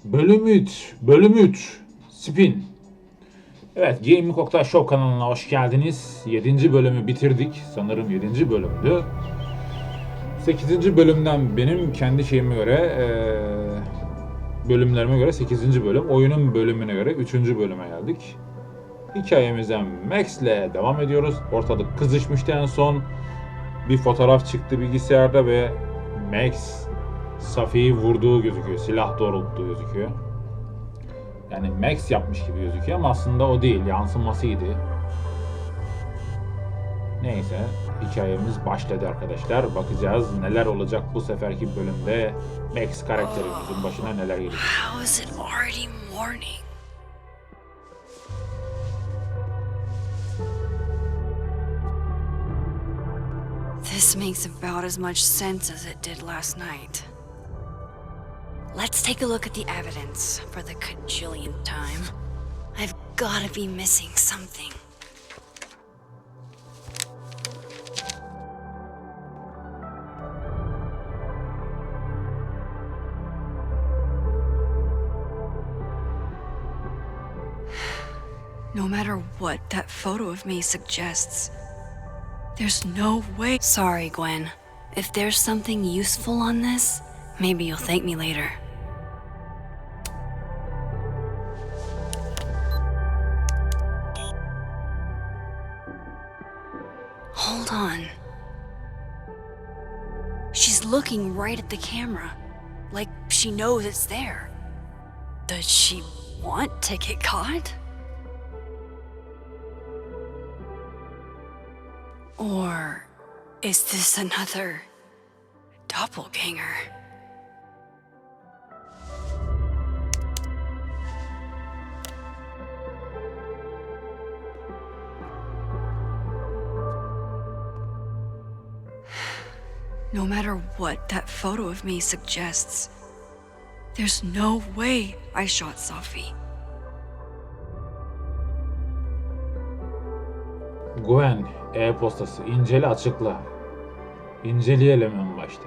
Bölüm 3 Spin. Evet, Gaming Oktay Show kanalına hoş geldiniz. 7. bölümü bitirdik. Sanırım 7. bölümdü. 8. bölümden benim kendi şeyime göre bölümlerime göre 8. bölüm. Oyunun bölümüne göre 3. bölüme geldik. Hikayemizden Max'le devam ediyoruz. Ortalık kızışmıştı en son. Bir fotoğraf çıktı bilgisayarda ve Max Safi'yi vurduğu gözüküyor. Silah doğrulttuğu gözüküyor. Yani Max yapmış gibi gözüküyor ama aslında o değil. Yansımasıydı. Neyse. Hikayemiz başladı arkadaşlar. Bakacağız neler olacak bu seferki bölümde. Max karakterimizin başına neler gelecek. How is it already morning? This makes about as much sense as it did last night. Let's take a look at the evidence for the cajillionth time. I've gotta be missing something. No matter what that photo of me suggests, there's no way. Sorry, Gwen. If there's something useful on this, maybe you'll thank me later. Hold on. She's looking right at the camera, like she knows it's there. Does she want to get caught? Or is this another doppelganger? No matter what that photo of me suggests, there's no way I shot Safi. Gwen, e-postası. İncele, açıkla. İnceleyelim en başta.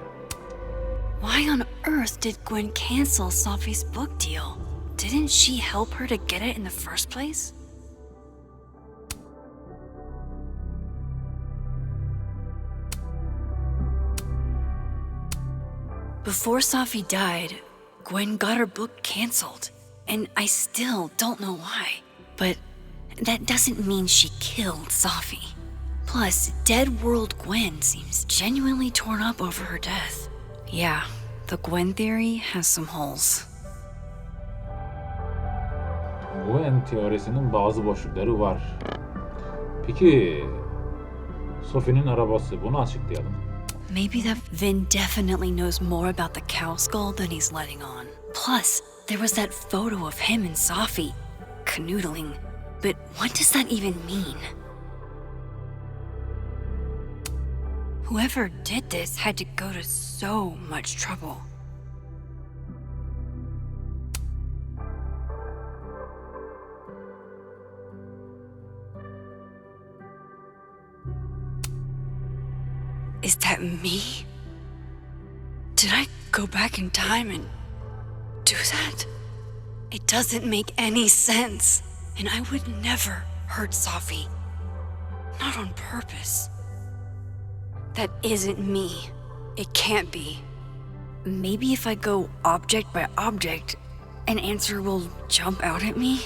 Why on earth did Gwen cancel Safi's book deal? Didn't she help her to get it in the first place? Before Safi died, Gwen got her book canceled, and I still don't know why. But that doesn't mean she killed Safi. Plus, Dead World Gwen seems genuinely torn up over her death. Yeah, the Gwen theory has some holes. Gwen teorisinin bazı boşlukları var. Peki, Sophie'nin arabası, bunu açıklayalım. Maybe that Vin definitely knows more about the cow skull than he's letting on. Plus, there was that photo of him and Safi canoodling. But what does that even mean? Whoever did this had to go to so much trouble. Is that me? Did I go back in time and do that? It doesn't make any sense. And I would never hurt Safi. Not on purpose. That isn't me. It can't be. Maybe if I go object by object, an answer will jump out at me?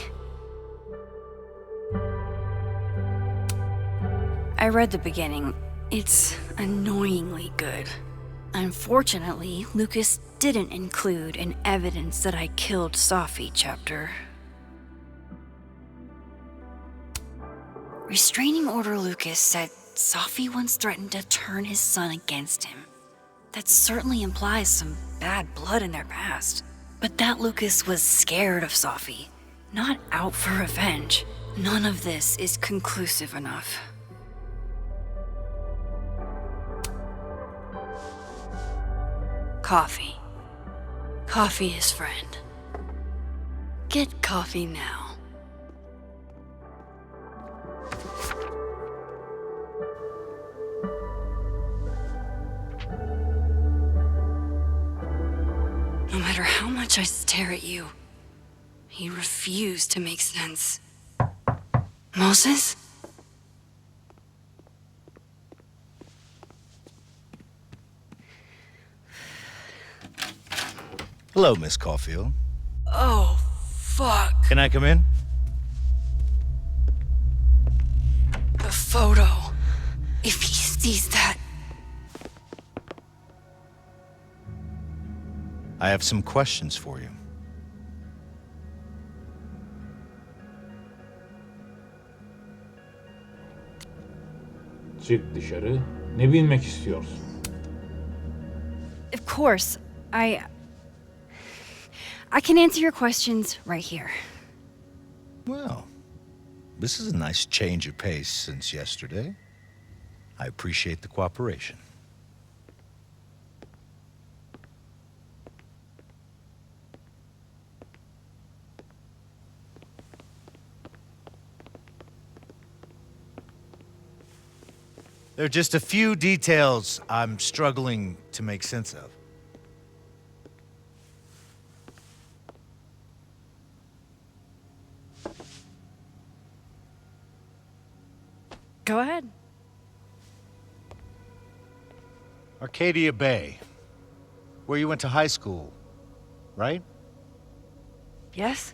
I read the beginning. It's annoyingly good. Unfortunately, Lucas didn't include an evidence that I killed Safi chapter. Restraining Order Lucas said Safi once threatened to turn his son against him. That certainly implies some bad blood in their past. But that Lucas was scared of Safi, not out for revenge. None of this is conclusive enough. Coffee. Coffee is friend. Get coffee now. No matter how much I stare at you, He refused to make sense. Moses? Hello, Miss Caulfield. Oh, fuck. Can I come in? The photo. If he sees that. I have some questions for you. Çık dışarı. Ne bilmek istiyorsun? Of course. I can answer your questions right here. Well, this is a nice change of pace since yesterday. I appreciate the cooperation. There are just a few details I'm struggling to make sense of. Go ahead. Arcadia Bay, where you went to high school, right? Yes?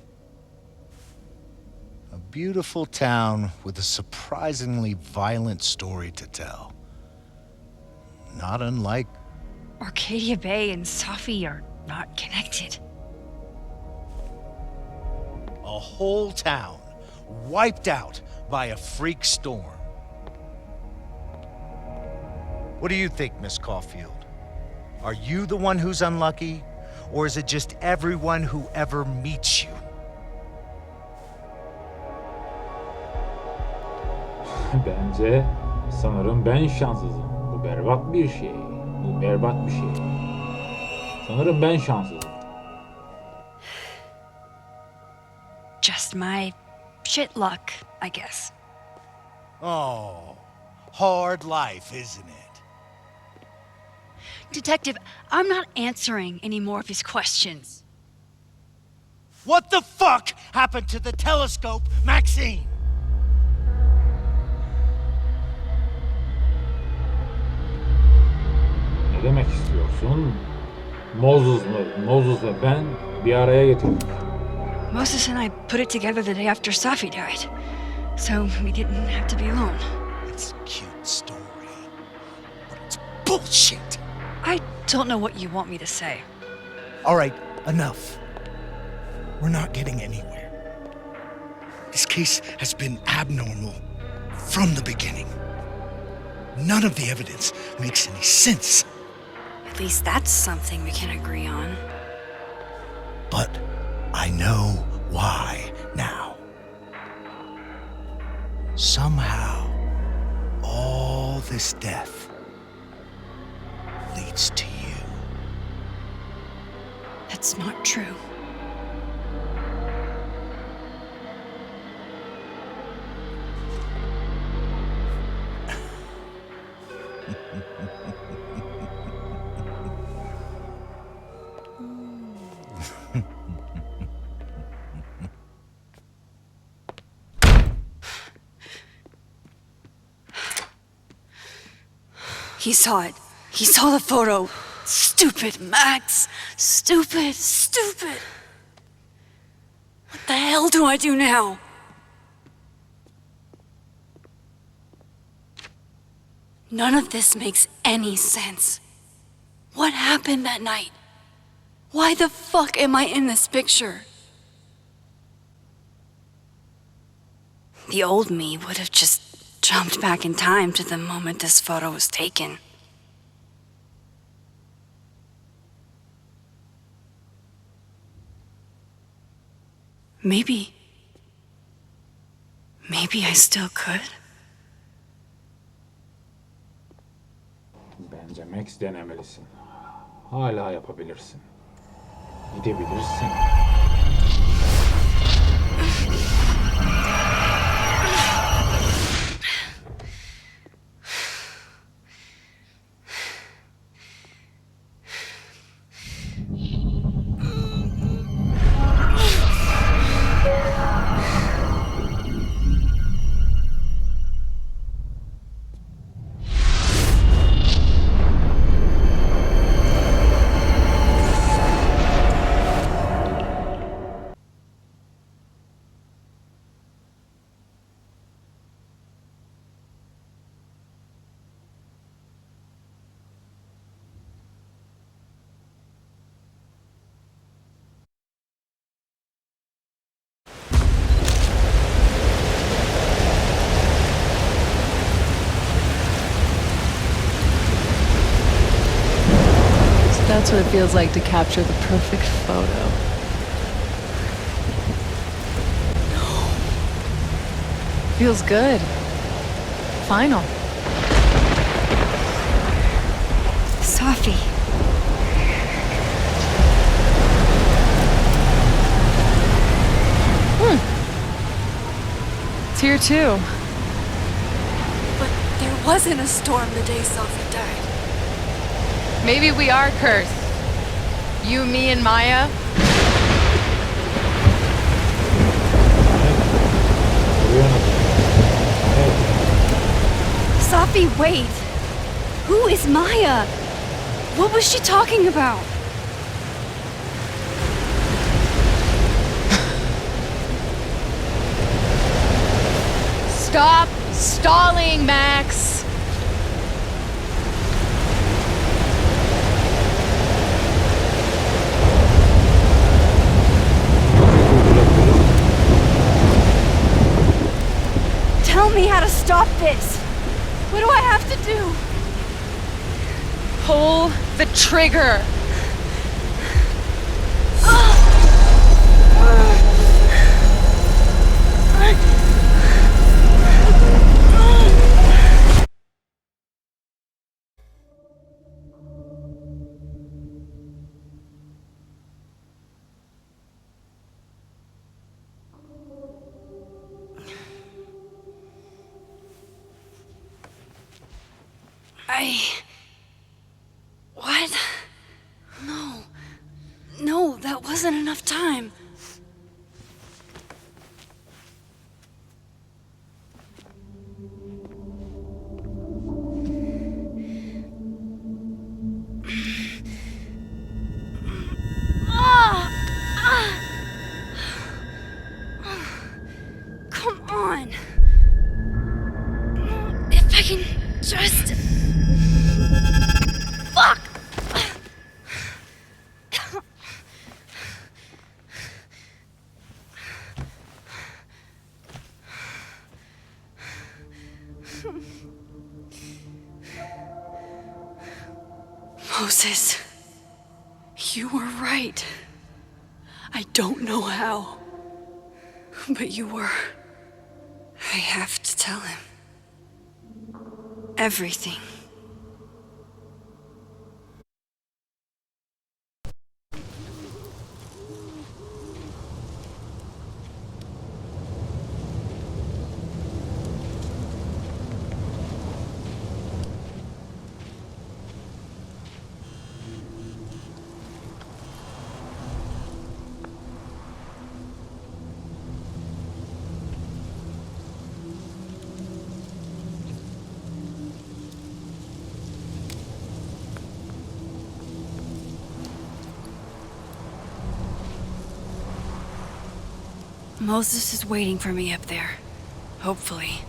A beautiful town with a surprisingly violent story to tell. Not unlike... Arcadia Bay and Safi are not connected. a whole town wiped out by a freak storm. What do you think, Miss Caulfield? Are you the one who's unlucky, or is it just everyone who ever meets you? Bence sanırım ben şanssızım. Bu berbat bir şey. Bu berbat bir şey. Sanırım ben şanssızım. Just my shit luck, I guess. Oh, hard life, isn't it? Detective, I'm not answering any more of his questions. What the fuck happened to the telescope, Maxine? Ne demek istiyorsun? Moses'la ben bir araya getirdik. Moses and I put it together the day after Safi died, so we didn't have to be alone. It's a cute story, but it's bullshit. I don't know what you want me to say. All right, enough. We're not getting anywhere. This case has been abnormal from the beginning. None of the evidence makes any sense. At least that's something we can agree on. But I know why now. Somehow, all this death leads to you. That's not true. He saw it. He saw the photo. Stupid, Max. Stupid, stupid. What the hell do I do now? None of this makes any sense. What happened that night? Why the fuck am I in this picture? The old me would have just jumped back in time to the moment this photo was taken. Maybe I still could. Bence Max denemelisin. Hala yapabilirsin. Gidebilirsin. That's what it feels like to capture the perfect photo. Feels good. Final. Safi. It's here too. But there wasn't a storm the day Safi died. Maybe we are cursed. You, me, and Maya. Safi, wait. Who is Maya? What was she talking about? Stop stalling, Max. Tell me how to stop this. What do I have to do? Pull the trigger. What? No. No, that wasn't enough time. Come on. If I can just... Fuck! Moses, you were right. I don't know how, but you were. I have to tell him everything. Moses is waiting for me up there. Hopefully.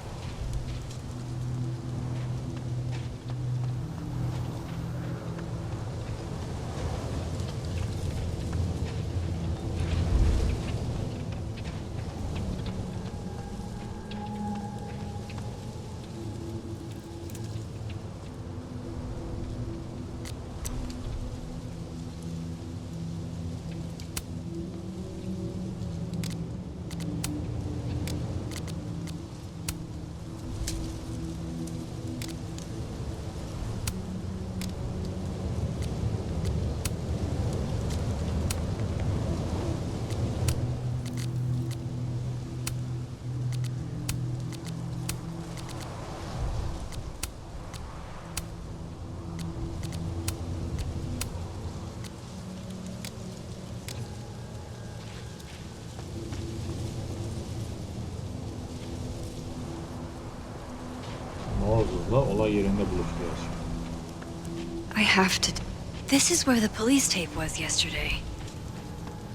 Olay yerinde buluşacağız. I have to... This is where the police tape was yesterday.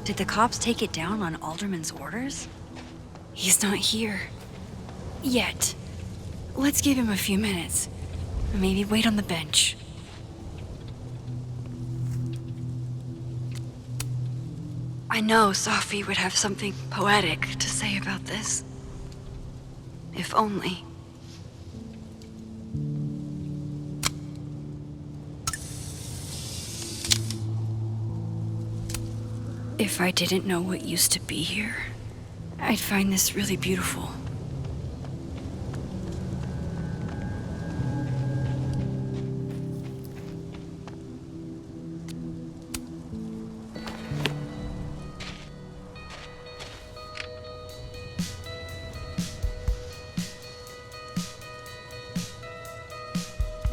Did the cops take it down on Alderman's orders? He's not here. Yet. Let's give him a few minutes. Maybe wait on the bench. I know Safi would have something poetic to say about this. If only. If I didn't know what used to be here, I'd find this really beautiful.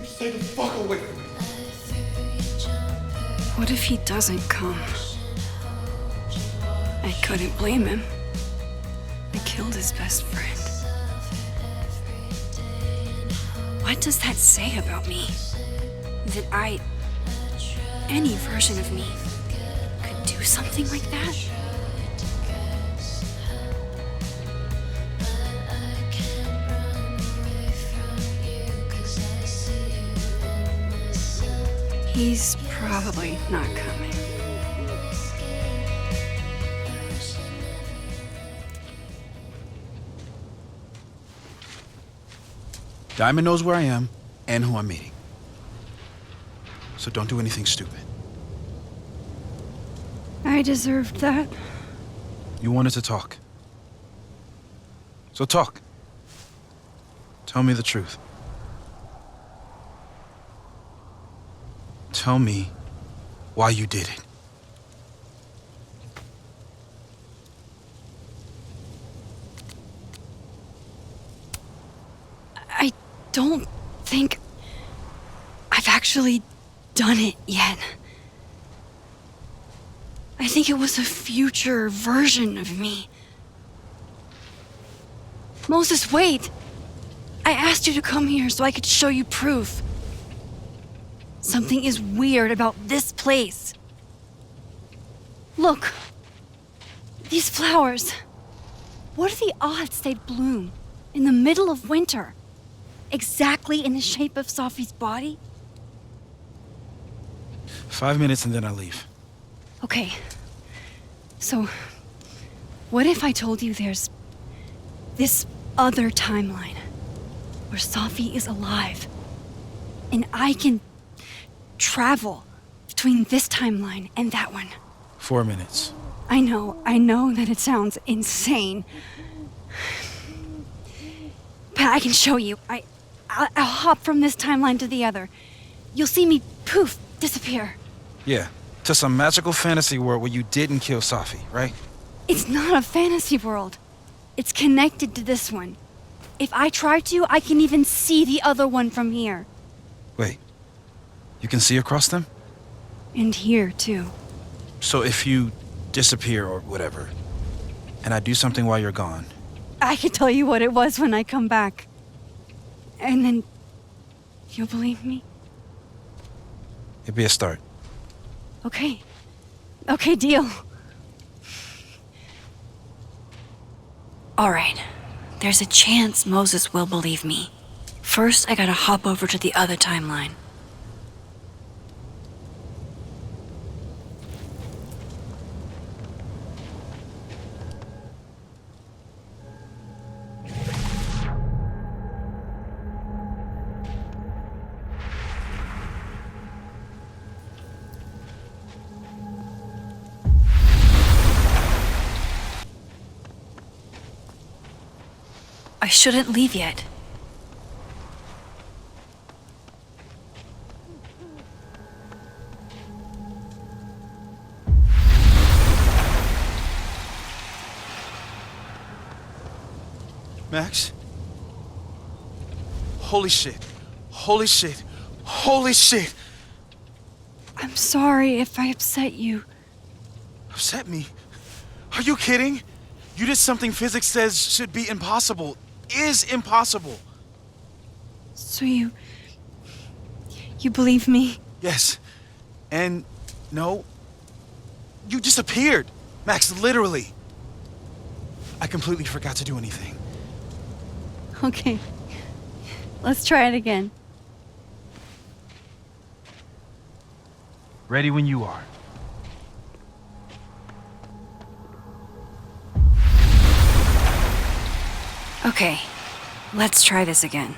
Stay the fuck away from me. What if he doesn't come? I couldn't blame him. I killed his best friend. What does that say about me? That any version of me, could do something like that? He's probably not coming. Diamond knows where I am and who I'm meeting. So don't do anything stupid. I deserved that. You wanted to talk. So talk. Tell me the truth. Tell me why you did it. I don't think I've actually done it yet. I think it was a future version of me. Moses, wait! I asked you to come here so I could show you proof. Something is weird about this place. Look. These flowers. What are the odds they'd bloom in the middle of winter? Exactly in the shape of Safi's body? 5 minutes and then I leave. Okay. So, what if I told you there's this other timeline where Safi is alive and I can travel between this timeline and that one? 4 minutes. I know that it sounds insane. But I can show you. I'll hop from this timeline to the other. You'll see me, poof, disappear. Yeah, to some magical fantasy world where you didn't kill Safi, right? It's not a fantasy world. It's connected to this one. If I try to, I can even see the other one from here. Wait, you can see across them? And here, too. So if you disappear or whatever, and I do something while you're gone, I can tell you what it was when I come back. And then you'll believe me? it'd be a start. Okay. Okay, deal. All right. There's a chance Moses will believe me. First, I gotta hop over to the other timeline. I shouldn't leave yet. Max? Holy shit. Holy shit. Holy shit. I'm sorry if I upset you. Upset me? Are you kidding? You did something physics says should be impossible. Is impossible. So you believe me? Yes. And no. You disappeared. Max, literally. I completely forgot to do anything. Okay. Let's try it again. Ready when you are. Okay. Let's try this again.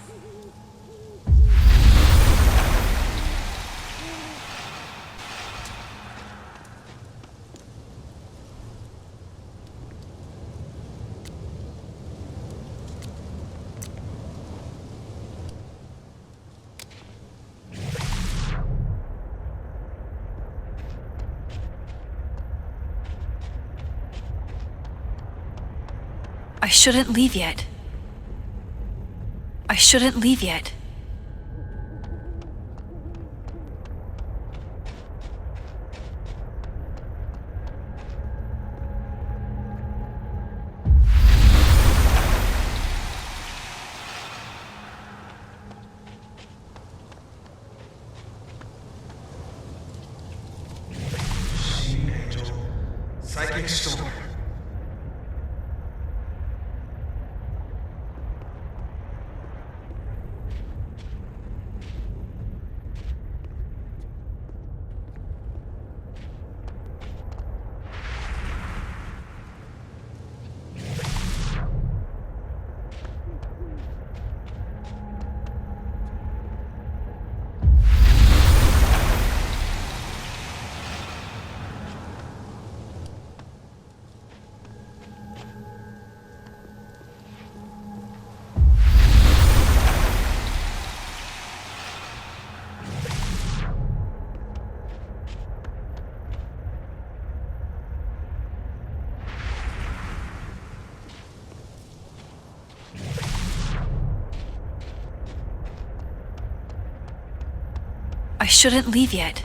I shouldn't leave yet. I shouldn't leave yet. Psychic storm. I shouldn't leave yet.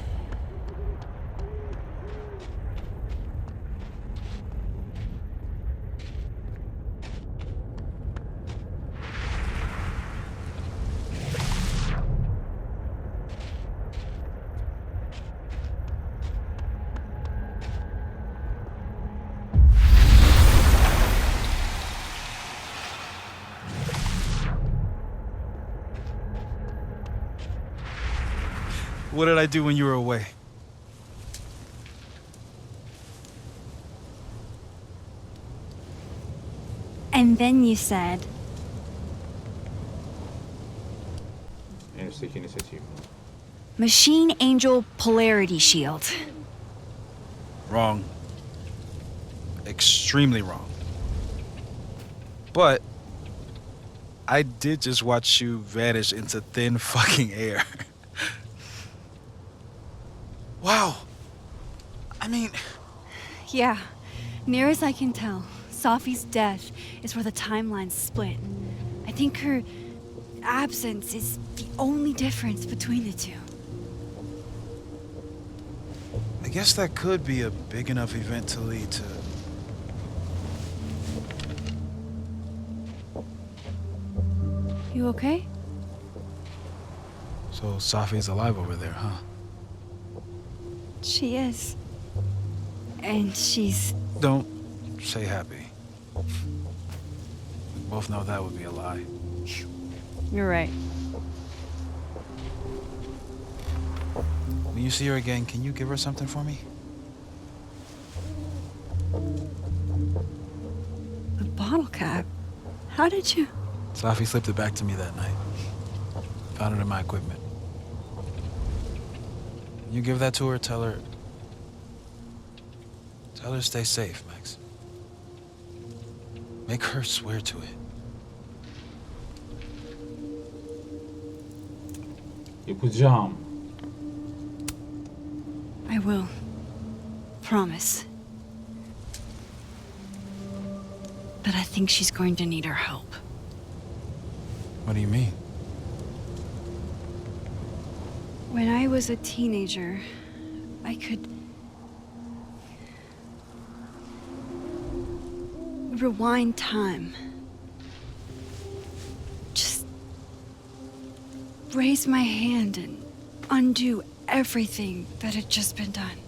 What did I do when you were away? And then you said, En üsttekini seçeyim. Machine Angel Polarity Shield. Wrong. Extremely wrong. But I did just watch you vanish into thin fucking air. Wow. I mean, Yeah, near as I can tell, Safi's death is where the timelines split. I think her absence is the only difference between the two. I guess that could be a big enough event to lead to... You okay? So Safi's alive over there, huh? She is. And she's... Don't say happy. We both know that would be a lie. You're right. When you see her again, can you give her something for me? The bottle cap? How did you... Safi slipped it back to me that night. Found it in my equipment. You give that to her, tell her to stay safe, Max. Make her swear to it. Yapacağım. I will. Promise. But I think she's going to need our help. What do you mean? When I was a teenager, I could rewind time. Just raise my hand and undo everything that had just been done.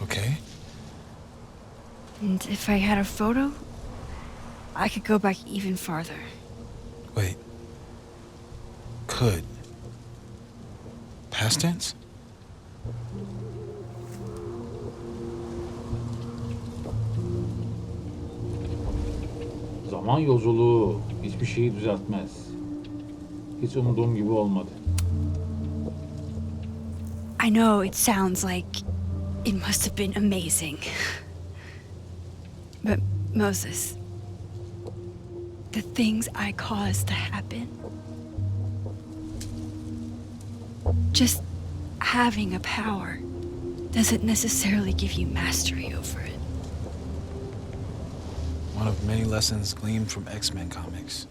Okay. And if I had a photo, I could go back even farther. Wait. Could. Past tense? Zaman yolculuğu hiçbir şeyi düzeltmez. Hiç umduğum gibi olmadı. I know it sounds like it must have been amazing. But Moses, the things I caused to happen, just having a power doesn't necessarily give you mastery over it. One of many lessons gleaned from X-Men comics.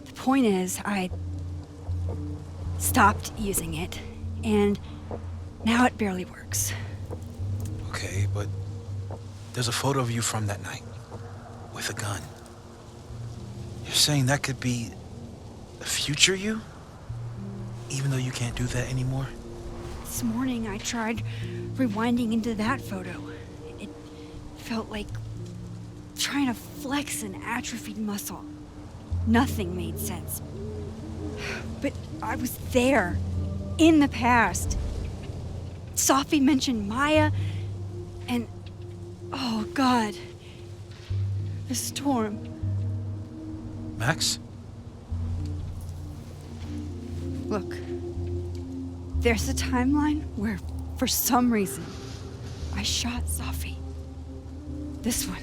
The point is, I stopped using it, and now it barely works. Okay, but there's a photo of you from that night with a gun. You're saying that could be the future you? Even though you can't do that anymore? This morning I tried rewinding into that photo. It felt like trying to flex an atrophied muscle. Nothing made sense. But I was there, in the past. Safi mentioned Maya, and oh God, the storm. Max? Look, there's a timeline where, for some reason, I shot Safi. This one.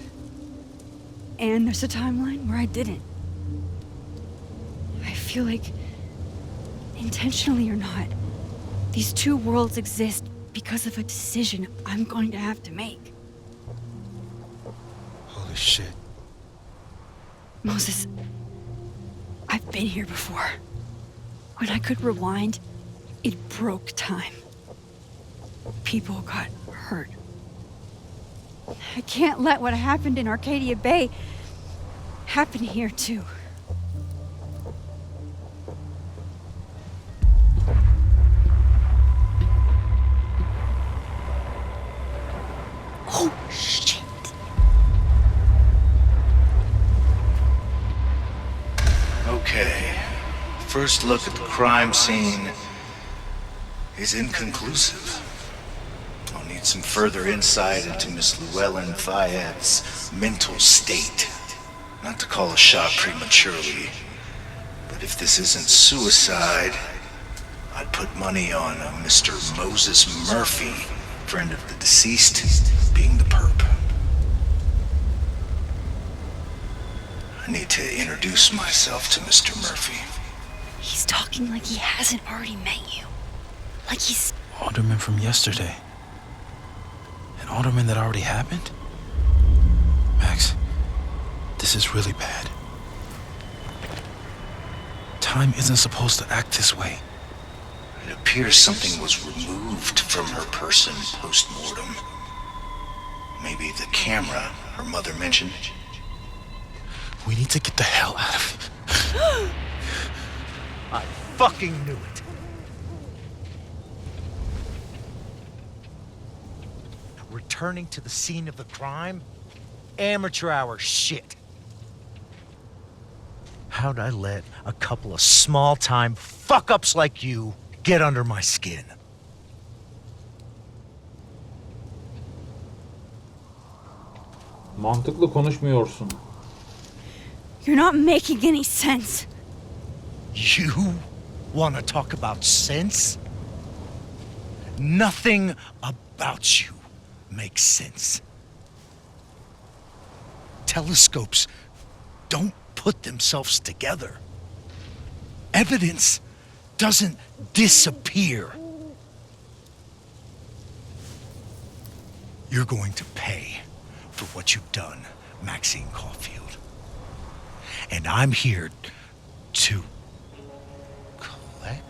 And there's a timeline where I didn't. I feel like, intentionally or not, these two worlds exist because of a decision I'm going to have to make. Holy shit. Moses, I've been here before. When I could rewind, it broke time. People got hurt. I can't let what happened in Arcadia Bay happen here too. Oh, shit. Okay. First look at the crime scene is inconclusive. I'll need some further insight into Miss Llewellyn Fayette's mental state. Not to call a shot prematurely, but if this isn't suicide, I'd put money on a Mr. Moses Murphy, friend of the deceased, being the perp. I need to introduce myself to Mr. Murphy. He's talking like he hasn't already met you. Like he's... Alderman from yesterday. An alderman that already happened? Max, this is really bad. Time isn't supposed to act this way. It appears something was removed from her person post-mortem. Maybe the camera her mother mentioned. We need to get the hell out of here. I fucking knew it. Returning to the scene of the crime? Amateur hour shit. How'd I let a couple of small-time fuck-ups like you get under my skin? Mantıklı konuşmuyorsun. You're not making any sense. You want to talk about sense? Nothing about you makes sense. Telescopes don't put themselves together. Evidence doesn't disappear. You're going to pay for what you've done, Maxine Caulfield. And I'm here to collect.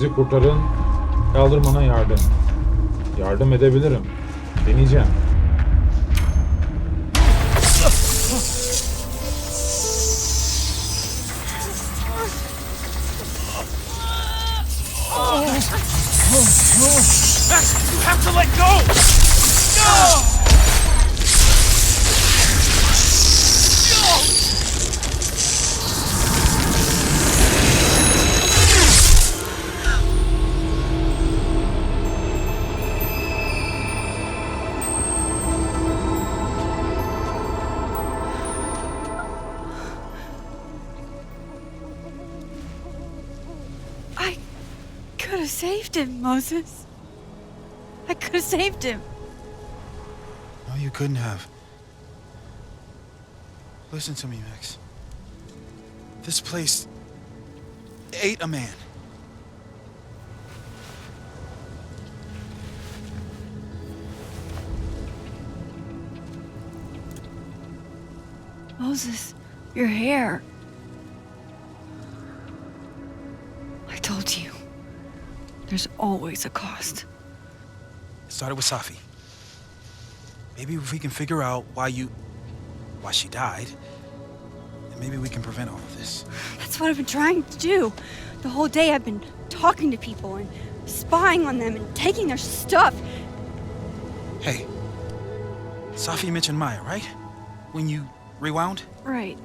Bizi kurtarın. Kaldırmana yardım. Yardım edebilirim. Deneyeceğim. Max, you have to let go! No! I could have saved him, Moses. I could have saved him. No, you couldn't have. Listen to me, Max. This place ate a man. Moses, your hair. I told you. There's always a cost. It started with Safi. Maybe if we can figure out why she died, then maybe we can prevent all of this. That's what I've been trying to do. The whole day I've been talking to people and spying on them and taking their stuff. Hey, Safi mentioned Maya, right? When you rewound? Right.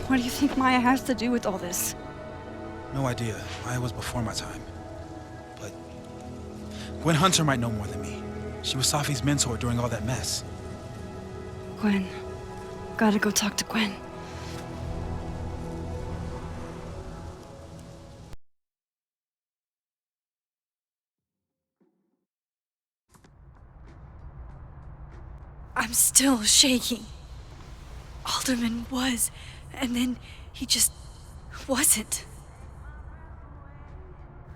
What do you think Maya has to do with all this? No idea. Maya was before my time. But Gwen Hunter might know more than me. She was Safi's mentor during all that mess. Gwen. Gotta go talk to Gwen. I'm still shaking. Alderman was, and then he just wasn't.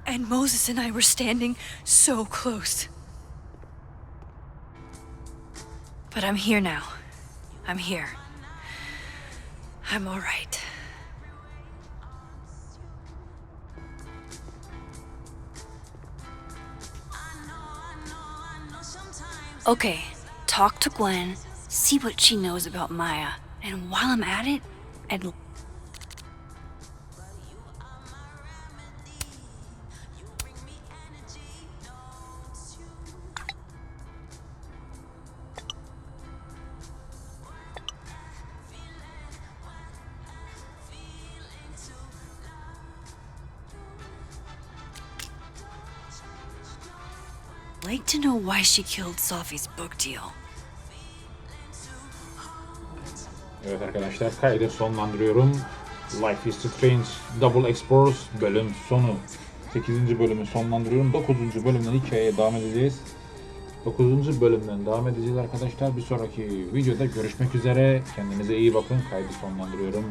And Moses and I were standing so close. But I'm here now. I'm here. I'm all right. Okay, talk to Gwen, see what she knows about Maya, and while I'm at it, I'd like to know why she killed Safi's book deal. Evet arkadaşlar, kaydı sonlandırıyorum. Life is Strange Double Explorers bölüm sonu. 8. bölümü sonlandırıyorum. 9. bölümden hikayeye devam edeceğiz. 9. bölümden devam edeceğiz arkadaşlar. Bir sonraki videoda görüşmek üzere. Kendinize iyi bakın. Kaydı sonlandırıyorum.